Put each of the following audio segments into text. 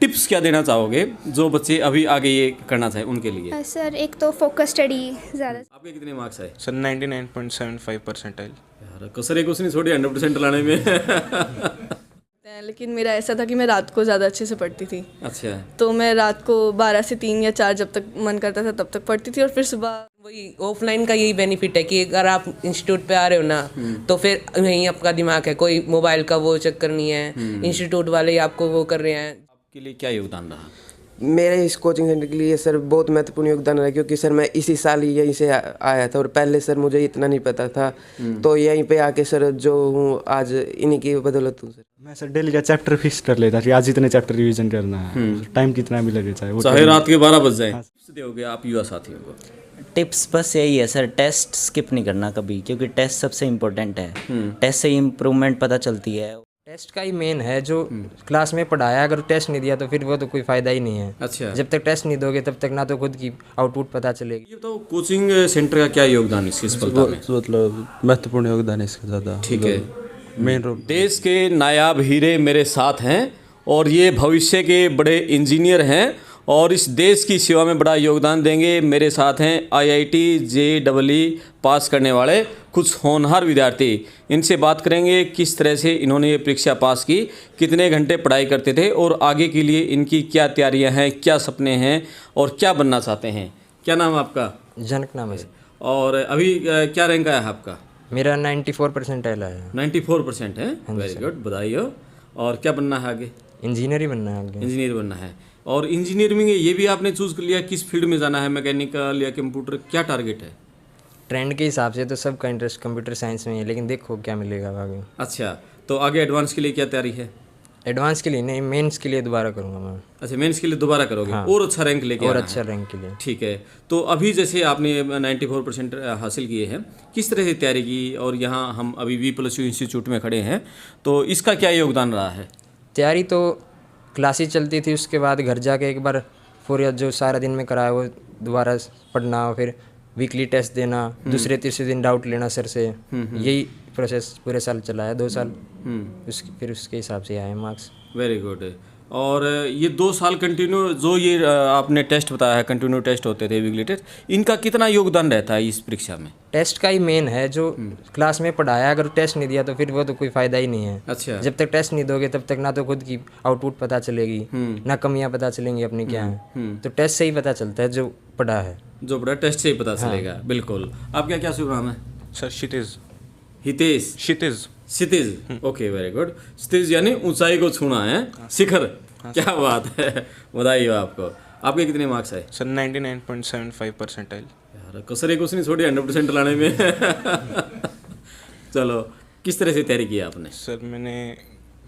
Tips क्या देना चाहोगे जो बच्चे अभी आगे ये करना चाहे उनके लिए? सर एक तो फोकस स्टडी ज़्यादा। आपके कितने मार्क्स आए? Sir 99.75 percentile. यार कसर कुछ नहीं छोड़ी 100% लाने में। लेकिन मेरा ऐसा था कि मैं रात को ज़्यादा अच्छे से पढ़ती थी। अच्छा। तो मैं रात को 12 से 3 या 4 जब तक मन करता था तब तक पढ़ती थी और फिर सुबह वही ऑफलाइन का यही बेनिफिट है कि अगर आप इंस्टीट्यूट पे आ रहे हो ना तो फिर यहीं आपका दिमाग है, कोई मोबाइल का वो चक्कर नहीं है, इंस्टीट्यूट वाले ही आपको वो कर रहे हैं। आपके लिए क्या योगदान रहा? मेरे इस कोचिंग सेंटर के लिए सर बहुत महत्वपूर्ण योगदान रहा, क्योंकि सर मैं इसी साल ही यहीं से आया था और पहले सर मुझे इतना नहीं पता था। तो यहीं पे आके सर जो हूँ आज इन्हीं की बदौलत हूँ सर। मैं सर डेली का चैप्टर फिक्स कर लेता कि आज इतने चैप्टर रिवीजन करना है, टाइम कितना भी लगे चाहे रात के 12 बज जाए। दोगे आप युवा साथियों को टिप्स? बस यही है सर, टेस्ट स्किप नहीं करना कभी, क्योंकि टेस्ट सबसे इम्पोर्टेंट है। टेस्ट से इम्प्रूवमेंट पता चलती है। टेस्ट का ही मेन है, जो क्लास में पढ़ाया अगर टेस्ट नहीं दिया तो फिर वो तो कोई फ़ायदा ही नहीं है। अच्छा। जब तक टेस्ट नहीं दोगे तब तक ना तो खुद की आउटपुट पता चलेगी। ये बताओ कोचिंग सेंटर का क्या योगदान है इसकी सफलता में? मतलब महत्वपूर्ण योगदान है इसका ज़्यादा। ठीक है। Main role. देश के नायाब हीरे मेरे साथ हैं और ये भविष्य के बड़े इंजीनियर हैं और इस देश की सेवा में बड़ा योगदान देंगे। मेरे साथ हैं IIT JEE पास करने वाले कुछ होनहार विद्यार्थी। इनसे बात करेंगे किस तरह से इन्होंने ये परीक्षा पास की, कितने घंटे पढ़ाई करते थे और आगे के लिए इनकी क्या तैयारियां हैं, क्या सपने हैं और क्या बनना चाहते हैं। क्या नाम है आपका? जनक नाम है। और अभी क्या रैंक आया है आपका? मेरा 94 परसेंटाइल आया। 94% है, वेरी गुड, बधाई हो। और क्या बनना है आगे? इंजीनियर ही बनना है आगे। इंजीनियर बनना है। और इंजीनियरिंग में ये भी आपने चूज़ कर लिया किस फील्ड में जाना है, मैकेनिकल या कंप्यूटर, क्या टारगेट है? ट्रेंड के हिसाब से तो सबका इंटरेस्ट कंप्यूटर साइंस में है, लेकिन देखो क्या मिलेगा आगे। अच्छा, तो आगे एडवांस के लिए क्या तैयारी है? एडवांस के लिए नहीं, मेंस के लिए दोबारा करूँगा मैं। अच्छा, मेंस के लिए दोबारा करोगे? हाँ। और अच्छा रैंक लेके और आना अच्छा है। रैंक के लिए। ठीक है। तो अभी जैसे आपने 94% हासिल किए हैं, किस तरह से तैयारी की? और यहाँ हम अभी V+U इंस्टीट्यूट में खड़े हैं, तो इसका क्या योगदान रहा है? तैयारी तो क्लासेस चलती थी, उसके बाद घर जाके एक बार पूरा जो सारा दिन में कराया वो दोबारा पढ़ना, फिर वीकली टेस्ट देना, दूसरे तीसरे दिन डाउट लेना सर से। यही प्रोसेस पूरे साल चला है, 2 साल। फिर उसके हिसाब से आए मार्क्स। Very good. और ये 2 साल कंटिन्यू जो ये आपने टेस्ट बताया है, कंटिन्यू टेस्ट होते थे, वीकली टेस्ट, इनका कितना योगदान रहता है इस परीक्षा में? टेस्ट का ही मेन है, जो क्लास में पढ़ाया अगर टेस्ट नहीं दिया तो फिर वो तो कोई फ़ायदा ही नहीं है। अच्छा। जब तक टेस्ट नहीं दोगे तब तक ना तो खुद की आउटपुट पता चलेगी, ना कमियां पता चलेंगी अपनी क्या है। तो टेस्ट से ही पता चलता है जो पढ़ा है। जो बड़ा टेस्ट से ही पता चलेगा। बिल्कुल। आपका क्या शुभ नाम है? सर क्षितिज। हितेश? क्षितिज। क्षितिज, ओके, वेरी गुड। क्षितिज यानी ऊंचाई को छूना है, शिखर। क्या बात है, बधाई हो आपको। आपके कितने मार्क्स आए? Sir 99.75 percentile. यार कसर कुछ नहीं छोड़ी 100% लाने में। चलो, किस तरह से तैयारी की आपने? सर मैंने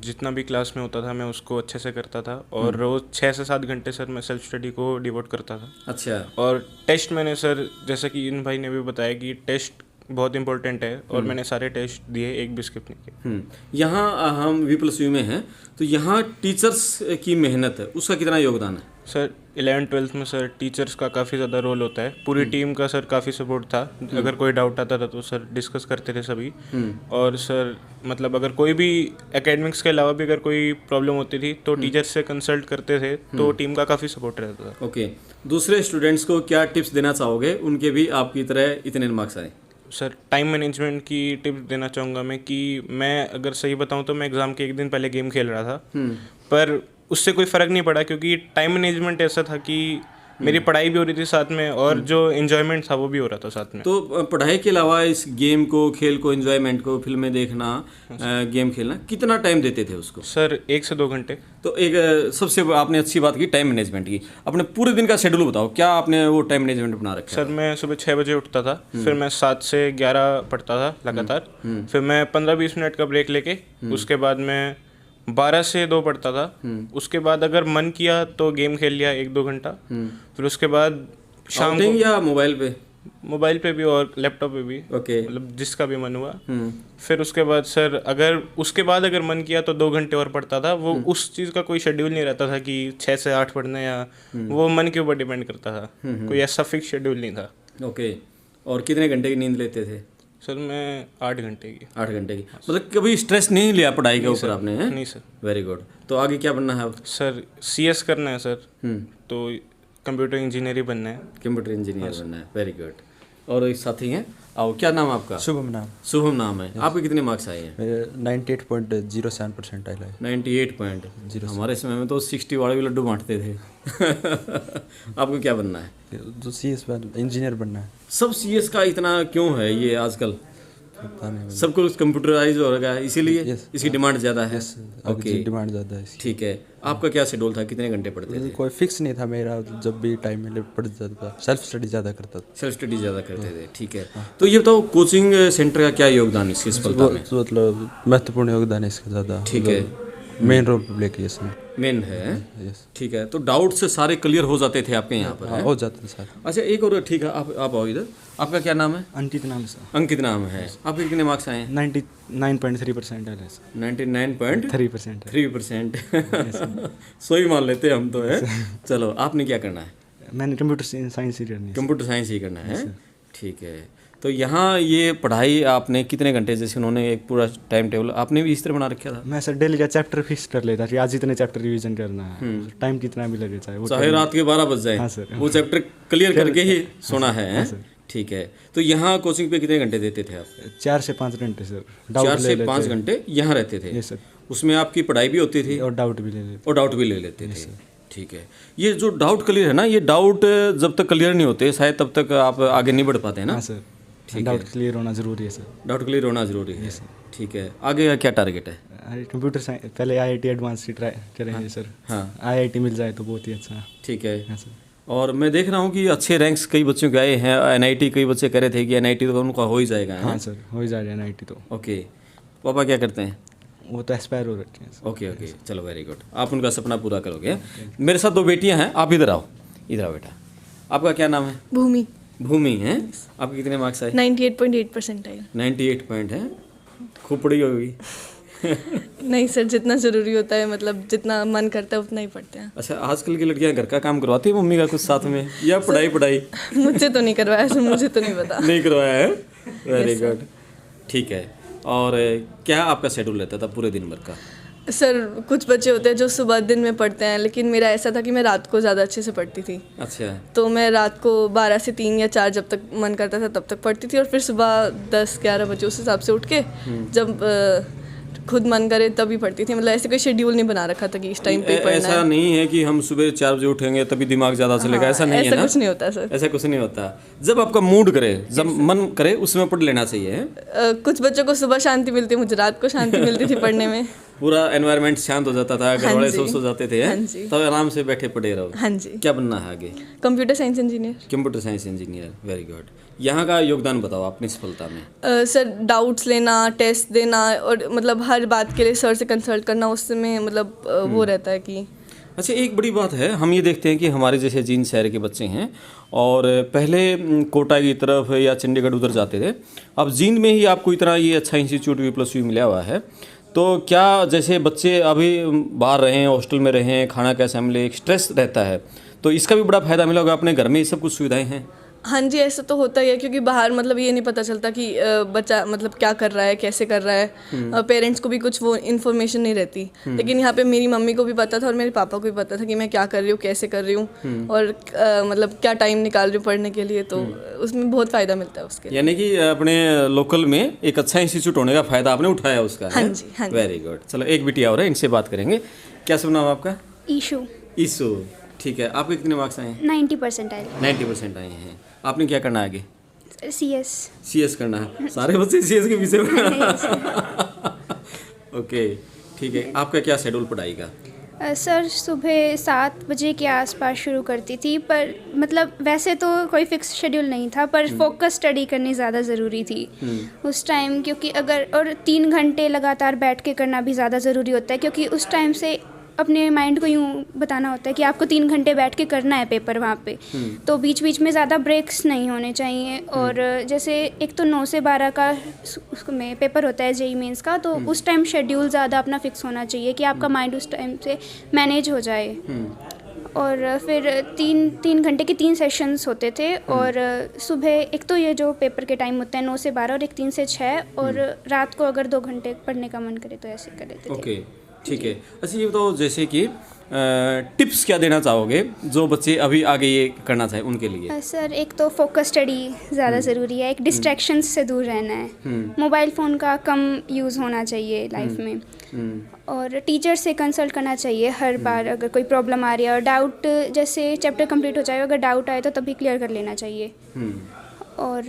जितना भी क्लास में होता था मैं उसको अच्छे से करता था और रोज़ 6 से 7 घंटे सर मैं सेल्फ स्टडी को डिवोट करता था। अच्छा। और टेस्ट मैंने सर, जैसा कि इन भाई ने भी बताया कि टेस्ट बहुत इंपॉर्टेंट है और मैंने सारे टेस्ट दिए, एक भी स्किप नहीं किया। यहाँ हम V+U में हैं, तो यहाँ टीचर्स की मेहनत है, उसका कितना योगदान है? सर 11th-12th में सर टीचर्स का काफ़ी ज़्यादा रोल होता है। पूरी टीम का सर काफ़ी सपोर्ट था। अगर कोई डाउट आता था तो सर डिस्कस करते थे सभी। और सर मतलब अगर कोई भी एकेडमिक्स के अलावा भी अगर कोई प्रॉब्लम होती थी तो टीचर्स से कंसल्ट करते थे, तो टीम का काफ़ी सपोर्ट रहता था। ओके। दूसरे स्टूडेंट्स को क्या टिप्स देना चाहोगे, उनके भी आपकी तरह इतने मार्क्स आए? सर टाइम मैनेजमेंट की टिप्स देना चाहूँगा मैं कि मैं अगर सही बताऊँ तो मैं एग्ज़ाम के एक दिन पहले गेम खेल रहा था, पर उससे कोई फ़र्क नहीं पड़ा क्योंकि टाइम मैनेजमेंट ऐसा था कि मेरी पढ़ाई भी हो रही थी साथ में और जो एंजॉयमेंट था वो भी हो रहा था साथ में। तो पढ़ाई के अलावा इस गेम को, खेल को, एंजॉयमेंट को, फिल्में देखना, गेम खेलना, कितना टाइम देते थे उसको? सर 1 से 2 घंटे। तो एक सबसे आपने अच्छी बात की टाइम मैनेजमेंट की। अपने पूरे दिन का शेड्यूल बताओ, क्या आपने वो टाइम मैनेजमेंट बना रखा है? सर मैं सुबह 6 बजे उठता था, फिर मैं 7 से 11 पढ़ता था लगातार, फिर मैं 15-20 मिनट का ब्रेक लेके उसके बाद मैं 12 से 2 पढ़ता था। उसके बाद अगर मन किया तो गेम खेल लिया 1-2 घंटा, फिर उसके बाद शाम को या मोबाइल पे? मोबाइल पे भी और लैपटॉप पे भी, ओके, मतलब जिसका भी मन हुआ। फिर उसके बाद सर अगर मन किया तो 2 घंटे और पढ़ता था। वो उस चीज़ का कोई शेड्यूल नहीं रहता था कि 6 से 8 पढ़ना, या वो मन के ऊपर डिपेंड करता था। कोई ऐसा फिक्स शेड्यूल नहीं था। ओके। और कितने घंटे की नींद लेते थे? सर मैं 8 घंटे की। 8 घंटे की, मतलब कभी स्ट्रेस नहीं लिया पढ़ाई के ऊपर आपने? हैं? नहीं सर। Very good. तो आगे क्या बनना है अब? सर CS करना है सर, तो कंप्यूटर इंजीनियर ही बनना है। कंप्यूटर इंजीनियर बनना है, वेरी गुड। और एक साथी हैं, आओ, क्या नाम है आपका? शुभम नाम। शुभम नाम है। आपके कितने मार्क्स आए हैं? मेरे 98.07% आए। 98 हमारे समय में तो 60 वाले भी लड्डू बांटते थे। आपको क्या बनना है? तो CS इंजीनियर बनना है। सब CS का इतना क्यों है ये आजकल? पता नहीं, सब कुछ कंप्यूटराइज हो रहा है, इसीलिए इसकी डिमांड ज़्यादा है। ओके, डिमांड ज़्यादा है इसकी। ठीक है। आपका क्या शेड्यूल था, कितने घंटे पढ़ते थे? कोई फिक्स नहीं था मेरा, जब भी टाइम मिले पढ़ जाता था। सेल्फ स्टडी ज़्यादा करता था। सेल्फ स्टडी ज़्यादा करते थे, ठीक है। तो ये बताओ, कोचिंग सेंटर का क्या योगदान इसकी सफलता में? मतलब महत्वपूर्ण योगदान है इसका ज़्यादा। ठीक है, मेन रोल प्ले किया इसमें। मेन है, ठीक है। तो डाउट से सारे क्लियर हो जाते थे आपके यहाँ पर? हाँ, हो जाते थे सर। अच्छा, एक और, ठीक है, आप आओ इधर। आपका क्या नाम है? अंकित नाम सर। अंकित नाम है। आपके कितने मार्क्स आए हैं? 99.3% आए सर। 99.3%। 3%। सो ही मान लेते हम तो है। चलो, आपने क्या करना है? मैंने कंप्यूटर साइंस ही करनी है। कंप्यूटर साइंस ही करना है, ठीक है। तो यहाँ ये पढ़ाई आपने कितने घंटे, जैसे उन्होंने एक पूरा टाइम टेबल आपने भी इस तरह बना रखा था? मैं सर डेली का चैप्टर फिक्स कर लेता कि आज इतने चैप्टर रिवीजन करना है, टाइम कितना भी लगे चाहे रात के 12 बज जाए। हाँ सर। वो चैप्टर क्लियर करके ही सोना है। ठीक है। तो यहाँ कोचिंग पे कितने घंटे देते थे आप? 4 से 5 घंटे सर। 4 से 5 घंटे यहाँ रहते थे? सर। उसमें आपकी पढ़ाई भी होती थी और डाउट भी ले लेते थे? ठीक है। ये जो डाउट क्लियर है ना, ये डाउट जब तक क्लियर नहीं होते शायद तब तक आप आगे नहीं बढ़ पाते हैं ना? हाँ सर। डाउट क्लियर होना ज़रूरी है सर। डाउट क्लियर होना ज़रूरी है, ठीक है। आगे का क्या टारगेट है? कंप्यूटर साइंस, पहले IIT एडवांस की ट्राई करेंगे सर। हाँ, IIT मिल जाए तो बहुत ही अच्छा। ठीक है। हाँ सर। और मैं देख रहा हूँ कि अच्छे रैंक्स कई बच्चों के आए हैं। NIT कई बच्चे कह रहे थे कि NIT तो उनका हो ही जाएगा। हाँ सर, हो ही जाएगा NIT तो। ओके। पापा क्या करते हैं? वो तो एस्पायर हो रखे हैं। ओके ओके, चलो वेरी गुड। आप उनका सपना पूरा करोगे। मेरे साथ 2 बेटियां हैं, आप इधर आओ, इधर आओ बेटा। आपका क्या नाम है? भूमि। भूमि है। आपके कितने मार्क्स आए? 98.8% आए। 98 पॉइंट है। खूब पढ़ी होगी। नहीं सर, जितना ज़रूरी होता है, मतलब जितना मन करता है उतना ही पढ़ते हैं। अच्छा, आजकल की लड़कियां घर का काम करवाती है मम्मी का कुछ साथ में, या पढ़ाई? मुझसे तो नहीं करवाया सर, मुझे तो नहीं पता। नहीं करवाया है, वेरी गुड, ठीक है। और क्या आपका शेड्यूल रहता था पूरे दिन भर का? सर, कुछ बच्चे होते हैं जो सुबह दिन में पढ़ते हैं, लेकिन मेरा ऐसा था कि मैं रात को ज़्यादा अच्छे से पढ़ती थी। अच्छा। तो मैं रात को 12 से 3 या 4 जब तक मन करता था तब तक पढ़ती थी, और फिर सुबह 10-11 बजे उस हिसाब से उठ के जब खुद मन करे तभी पढ़ती थी। मतलब ऐसे कोई शेड्यूल नहीं बना रखा था कि इस टाइम पे पढ़ना है। ऐसा नहीं है कि हम सुबह 4 बजे उठेंगे तभी दिमाग ज़्यादा चलेगा, ऐसा नहीं है ना? ऐसा कुछ नहीं होता सर। ऐसा कुछ नहीं होता। जब आपका मूड करे, जब मन करे, उसमें पढ़ लेना चाहिए। कुछ बच्चों को सुबह शांति मिलती है, मुझे रात को शांति मिलती थी पढ़ने में। पूरा एनवायरनमेंट शांत हो जाता था, घर वाले सो जाते थे, तब आराम से बैठे पढ़े रहो। हाँ जी। क्या बनना है आगे? Computer science engineer. Computer science engineer, very good. यहाँ का योगदान बताओ अपनी सफलता में। सर, डाउट्स लेना, टेस्ट देना, और मतलब हर बात के लिए सर से कंसल्ट करना, उसमें मतलब वो रहता है कि। अच्छा, एक बड़ी बात है, हम ये देखते हैं कि हमारे जैसे जींद शहर के बच्चे हैं और पहले कोटा की तरफ या चंडीगढ़ उधर जाते थे, अब जींद में ही आपको इतना ये अच्छा इंस्टीट्यूट V+U मिला हुआ है। तो क्या जैसे बच्चे अभी बाहर रहे हैं, हॉस्टल में रहे हैं, खाना कैसा मिले, एक स्ट्रेस रहता है, तो इसका भी बड़ा फ़ायदा मिला होगा। अपने घर में ये सब कुछ सुविधाएं हैं? हाँ जी, ऐसा तो होता ही है, क्योंकि बाहर मतलब ये नहीं पता चलता कि बच्चा मतलब क्या कर रहा है, कैसे कर रहा है। पेरेंट्स को भी कुछ वो इन्फॉर्मेशन नहीं रहती। लेकिन यहाँ पे मेरी मम्मी को भी पता था और मेरे पापा को भी पता था कि मैं क्या कर रही हूँ, कैसे कर रही हूँ, और मतलब क्या टाइम निकाल रही हूँ पढ़ने के लिए। तो उसमें बहुत फ़ायदा मिलता है उसके। यानी कि अपने लोकल में एक अच्छा इंस्टीट्यूट होने का फ़ायदा आपने उठाया उसका। हाँ जी, हाँ जी। Very good. चलो, एक बिटिया और है, इनसे बात करेंगे। क्या सुन नाम आपका? ईशू, ठीक है। आपके कितने मार्क्स आए हैं? 90% आए। 90% आए हैं। आपने क्या करना है आगे? CS करना है। सारे बच्चे CS के पीछे। ओके, ठीक है। आपका क्या शेड्यूल पढ़ाई का? सर, सुबह 7 बजे के आसपास शुरू करती थी, पर मतलब वैसे तो कोई फिक्स शेड्यूल नहीं था, पर फोकस स्टडी करनी ज़्यादा ज़रूरी थी उस टाइम, क्योंकि अगर और 3 घंटे लगातार बैठ के करना भी ज़्यादा ज़रूरी होता है, क्योंकि उस टाइम से अपने माइंड को यूँ बताना होता है कि आपको 3 घंटे बैठ के करना है पेपर वहाँ पे। तो बीच बीच में ज़्यादा ब्रेक्स नहीं होने चाहिए। और जैसे एक तो 9 से 12 का उसमें पेपर होता है JEE मेंस का, तो उस टाइम शेड्यूल ज़्यादा अपना फिक्स होना चाहिए कि आपका माइंड उस टाइम से मैनेज हो जाए। और फिर तीन घंटे के 3 सेशंस होते थे और सुबह एक तो ये जो पेपर के टाइम होते हैं 9 से 12 और एक 3 से 6 और रात को अगर 2 घंटे पढ़ने का मन करे तो ऐसे कर लेते थे। ओके, ठीक है। अच्छा ये बताओ जैसे कि टिप्स क्या देना चाहोगे जो बच्चे अभी आगे ये करना चाहे उनके लिए? सर एक तो फोकस स्टडी ज़्यादा ज़रूरी है, एक डिस्ट्रैक्शंस से दूर रहना है, मोबाइल फ़ोन का कम यूज़ होना चाहिए लाइफ में और टीचर से कंसल्ट करना चाहिए हर बार अगर कोई प्रॉब्लम आ रही है और डाउट जैसे चैप्टर कंप्लीट हो जाए अगर डाउट आए तो तभी क्लियर कर लेना चाहिए। और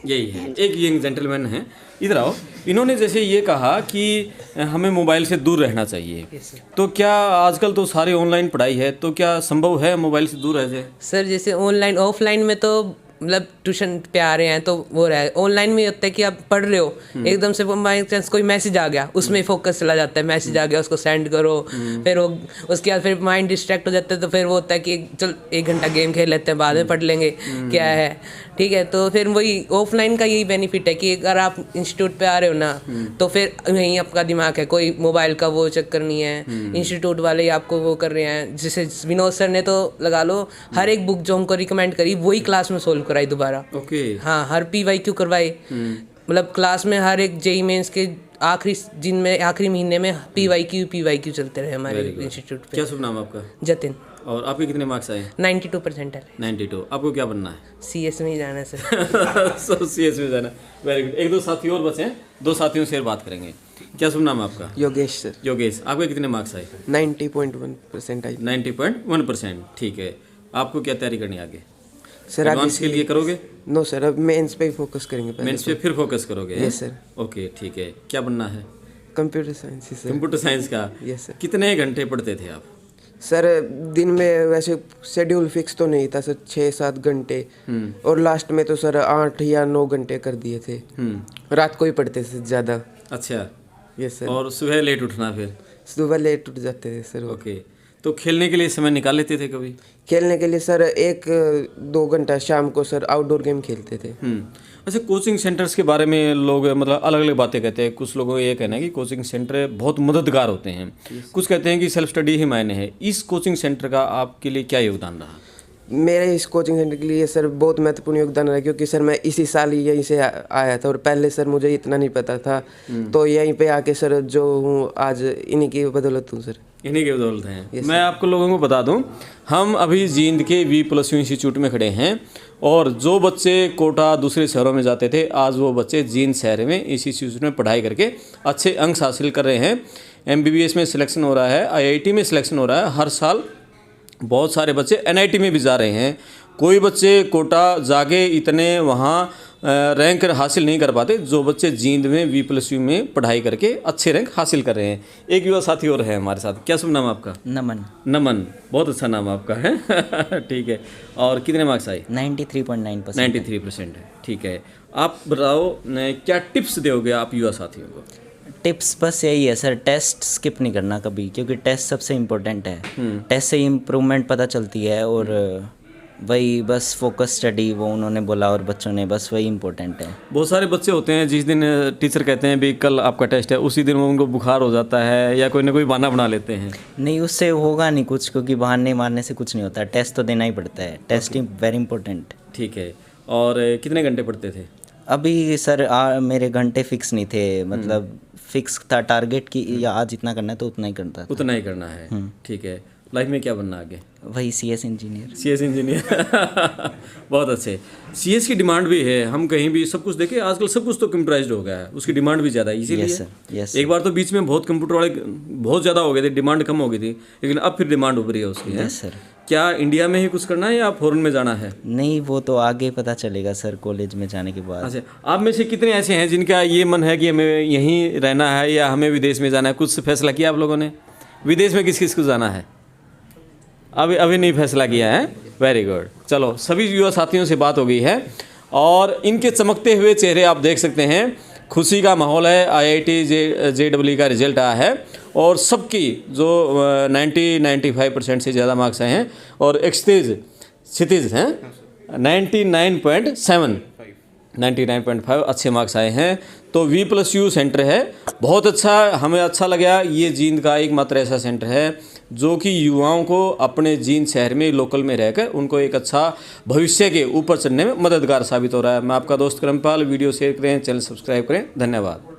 यही है। एक यंग जेंटलमैन है, इधर आओ। इन्होंने जैसे ये कहा कि हमें मोबाइल से दूर रहना चाहिए, तो क्या आजकल तो सारी ऑनलाइन पढ़ाई है, तो क्या संभव है मोबाइल से दूर रह जाए? सर जैसे ऑनलाइन ऑफलाइन में तो मतलब ट्यूशन पे आ रहे हैं तो वो रहा है, ऑनलाइन में होता है कि आप पढ़ रहे हो एकदम से बाई चांस कोई मैसेज आ गया उसमें फोकस चला जाता है, मैसेज आ गया उसको सेंड करो, फिर वो उसके बाद फिर माइंड डिस्ट्रैक्ट हो जाता है, तो फिर वो होता है कि चल 1 घंटा गेम खेल लेते हैं बाद में पढ़ लेंगे क्या है, ठीक है। तो फिर वही ऑफलाइन का यही बेनिफिट है कि अगर आप इंस्टीट्यूट पे आ रहे हो ना तो फिर यहीं आपका दिमाग है, कोई मोबाइल का वो चक्कर नहीं है, इंस्टीट्यूट वाले ही आपको वो कर रहे हैं। जैसे विनोद सर ने तो लगा लो हर एक बुक जो हमको रिकमेंड करी वही क्लास में सोल्व कराई दोबारा। ओके, हाँ, हर PYQ करवाई, मतलब क्लास में हर एक JEE मेंस के आखिरी महीने में PYQ चलते रहे हमारे इंस्टीट्यूट पे। क्या शुभ नाम आपका? जतिन। और आपके कितने मार्क्स आए? 92% है। 92। आपको क्या बनना है? CS में ही जाना है सर। सो CS में जाना, वेरी गुड। 1-2 साथी और बचे हैं, 2 साथियों से बात करेंगे। क्या शुभ नाम है आपका? योगेश सर। योगेश, आपके कितने मार्क्स आए? 90.1% आई। 90.1%, ठीक है। आपको क्या तैयारी करनी है आगे? सर एडवांस के लिए करोगे? नो सर, अब मेंस पे ही फोकस करेंगे पहले। मेंस पे फिर फोकस करोगे? Yes sir. ओके, ठीक है। क्या बनना है? कंप्यूटर साइंस ही सर। कंप्यूटर साइंस का? Yes sir. कितने घंटे पढ़ते थे आप? सर दिन में वैसे शेड्यूल फिक्स तो नहीं था सर, 6-7 घंटे और लास्ट में तो सर 8 या 9 घंटे कर दिए थे। रात को ही पढ़ते थे ज़्यादा। अच्छा, यस सर। और सुबह लेट उठना? फिर सुबह लेट उठ जाते थे सर। ओके, तो खेलने के लिए समय निकाल लेते थे कभी? खेलने के लिए सर 1-2 घंटा शाम को सर आउटडोर गेम खेलते थे। अच्छा, कोचिंग सेंटर्स के बारे में लोग मतलब अलग अलग बातें कहते हैं। कुछ लोगों को ये कहना है कि कोचिंग सेंटर बहुत मददगार होते हैं, कुछ कहते हैं कि सेल्फ स्टडी ही मायने है। इस कोचिंग सेंटर का आपके लिए क्या योगदान रहा? मेरे इस कोचिंग सेंटर के लिए सर बहुत महत्वपूर्ण योगदान रहा, क्योंकि सर मैं इसी साल ही यहीं से आया था और पहले सर मुझे इतना नहीं पता था, तो यहीं पे आके सर जो हूँ आज इन्हीं की बदौलत हूँ सर। इन्हीं की बदौलत हैं। मैं आपको लोगों को बता दूं, हम अभी जींद के V+U इंस्टीट्यूट में खड़े हैं और जो बच्चे कोटा दूसरे शहरों में जाते थे आज वो बच्चे जींद शहर में इस इंस्टीट्यूट में पढ़ाई करके अच्छे अंक हासिल कर रहे हैं। MBBS में सिलेक्शन हो रहा है, IIT में सिलेक्शन हो रहा है, हर साल बहुत सारे बच्चे NIT में भी जा रहे हैं। कोई बच्चे कोटा जाके इतने वहाँ रैंक हासिल नहीं कर पाते जो बच्चे जींद में V+U में पढ़ाई करके अच्छे रैंक हासिल कर रहे हैं। एक युवा साथी और है हमारे साथ। क्या शुभ नाम आपका? नमन। नमन, बहुत अच्छा नाम आपका है। ठीक है। और कितने मार्क्स आए? 93.9%। 93% है, ठीक है। आप बताओ क्या टिप्स दोगे आप युवा साथियों को? टिप्स बस यही है सर, टेस्ट स्किप नहीं करना कभी, क्योंकि टेस्ट सबसे इम्पोर्टेंट है। टेस्ट से इम्प्रूवमेंट पता चलती है और वही बस फोकस स्टडी वो उन्होंने बोला और बच्चों ने, बस वही इम्पोर्टेंट है। बहुत सारे बच्चे होते हैं जिस दिन टीचर कहते हैं भी कल आपका टेस्ट है, उसी दिन वो उनको बुखार हो जाता है या कोई ना कोई बहाना बना लेते हैं। नहीं, उससे होगा नहीं कुछ, क्योंकि बहाने मारने से कुछ नहीं होता, टेस्ट तो देना ही पड़ता है। Test very important. ठीक है। और कितने घंटे पढ़ते थे? अभी सर मेरे घंटे फिक्स नहीं थे, मतलब फिक्स था टारगेट की या आज इतना करना है तो उतना ही करता था। उतना ही करना है, ठीक है। लाइफ में क्या बनना आगे? वही CS इंजीनियर। CS engineer. बहुत अच्छे। CS की डिमांड भी है, हम कहीं भी सब कुछ देखें आजकल सब कुछ तो कंप्यूटराइज्ड हो गया है, उसकी डिमांड भी ज़्यादा है, इसीलिए एक बार तो बीच में बहुत कंप्यूटर वाले बहुत ज़्यादा हो गए थे, डिमांड कम हो गई थी, लेकिन अब फिर डिमांड उभरी है उसकी। Yes sir. क्या इंडिया में ही कुछ करना है या फॉरेन में जाना है? नहीं, वो तो आगे पता चलेगा सर, कॉलेज में जाने के बाद। अच्छा, आप में से कितने ऐसे हैं जिनका ये मन है कि हमें यहीं रहना है या हमें विदेश में जाना है? कुछ फैसला किया आप लोगों ने? विदेश में किस किस को जाना है? अभी नहीं फैसला किया है। Very good. चलो, सभी युवा साथियों से बात हो गई है और इनके चमकते हुए चेहरे आप देख सकते हैं। खुशी का माहौल है। IIT JEE का रिजल्ट आया है और सबकी जो 90-95% से ज़्यादा मार्क्स आए हैं और क्षितिज हैं 99.7, 99.5 अच्छे मार्क्स आए हैं। तो V+U सेंटर है, बहुत अच्छा, हमें अच्छा लगा। ये जींद का एकमात्र ऐसा सेंटर है जो कि युवाओं को अपने जींद शहर में लोकल में रहकर उनको एक अच्छा भविष्य के ऊपर चढ़ने में मददगार साबित हो रहा है। मैं आपका दोस्त करमपाल, वीडियो शेयर करें, चैनल सब्सक्राइब करें। धन्यवाद।